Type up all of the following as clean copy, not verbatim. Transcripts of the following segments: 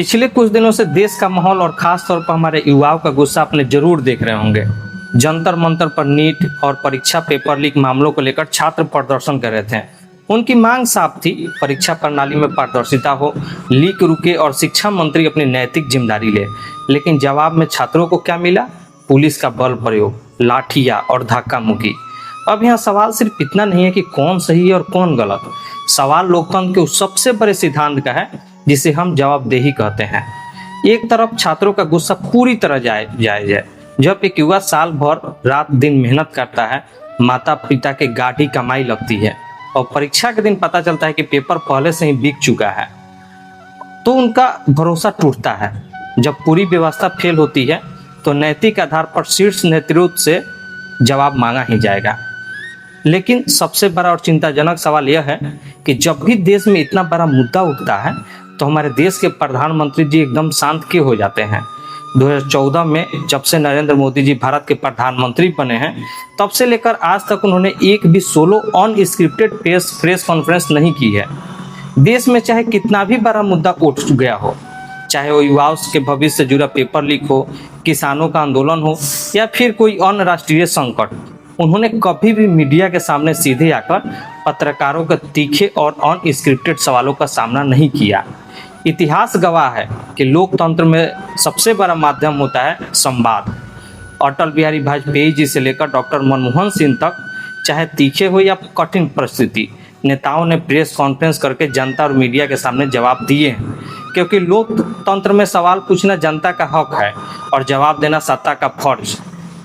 पिछले कुछ दिनों से देश का माहौल और खास तौर पर हमारे युवाओं का गुस्सा अपने जरूर देख रहे होंगे। जंतर मंतर पर नीट और परीक्षा पेपर लीक मामलों को लेकर छात्र प्रदर्शन कर रहे थे। उनकी मांग साफ थी, परीक्षा प्रणाली में पारदर्शिता हो, लीक रुके और शिक्षा मंत्री अपनी नैतिक जिम्मेदारी ले। लेकिन जवाब में छात्रों को क्या मिला? पुलिस का बल प्रयोग, लाठियां और धक्का मुक्की। अब यहाँ सवाल सिर्फ इतना नहीं है कि कौन सही है और कौन गलत। सवाल लोकतंत्र के उस सबसे बड़े सिद्धांत का है जिसे हम जवाबदेही कहते हैं। एक तरफ छात्रों का गुस्सा पूरी तरह जायज है। जब एक युवा साल भर रात दिन मेहनत करता है, माता पिता के गाढ़ी कमाई लगती है और परीक्षा के दिन पता चलता है कि पेपर पहले से ही बिक चुका है, तो उनका भरोसा टूटता है। जब पूरी व्यवस्था फेल होती है तो नैतिक आधार पर शीर्ष नेतृत्व से जवाब मांगा ही जाएगा। लेकिन सबसे बड़ा और चिंताजनक सवाल यह है कि जब भी देश में इतना बड़ा मुद्दा उठता है तो हमारे देश के प्रधानमंत्री जी एकदम शांत क्यों हो जाते हैं। 2014 में जब से नरेंद्र मोदी जी भारत के प्रधानमंत्री बने हैं, तब से लेकर आज तक उन्होंने एक भी सोलो अनस्क्रिप्टेड प्रेस कॉन्फ्रेंस नहीं की है। देश में चाहे कितना भी बड़ा मुद्दा उठ गया हो, चाहे वो युवाओं के भविष्य से जुड़ा पेपर लीक हो, किसानों का आंदोलन हो या फिर कोई अन्य राष्ट्रीय संकट, उन्होंने कभी भी मीडिया के सामने सीधे आकर पत्रकारों के तीखे और अनस्क्रिप्टेड सवालों का सामना नहीं किया। इतिहास गवाह है कि लोकतंत्र में सबसे बड़ा माध्यम होता है संवाद। अटल बिहारी वाजपेयी जी से लेकर डॉक्टर मनमोहन सिंह तक, चाहे तीखे हो या कठिन परिस्थिति, नेताओं ने प्रेस कॉन्फ्रेंस करके जनता और मीडिया के सामने जवाब दिए हैं। क्योंकि लोकतंत्र में सवाल पूछना जनता का हक है और जवाब देना सत्ता का फर्ज।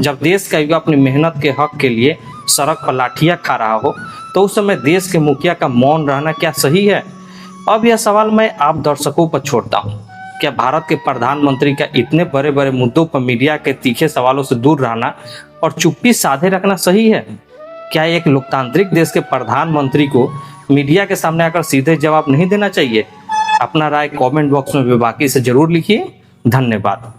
जब देश का युवा अपनी मेहनत के हक के लिए सड़क पर लाठियां खा रहा हो, तो उस समय देश के मुखिया का मौन रहना क्या सही है? अब यह सवाल मैं आप दर्शकों पर छोड़ता हूं। क्या भारत के प्रधानमंत्री का इतने बड़े बड़े मुद्दों पर मीडिया के तीखे सवालों से दूर रहना और चुप्पी साधे रखना सही है? क्या एक लोकतांत्रिक देश के प्रधानमंत्री को मीडिया के सामने आकर सीधे जवाब नहीं देना चाहिए? अपना राय कमेंट बॉक्स में बेबाकी से जरूर लिखिए। धन्यवाद।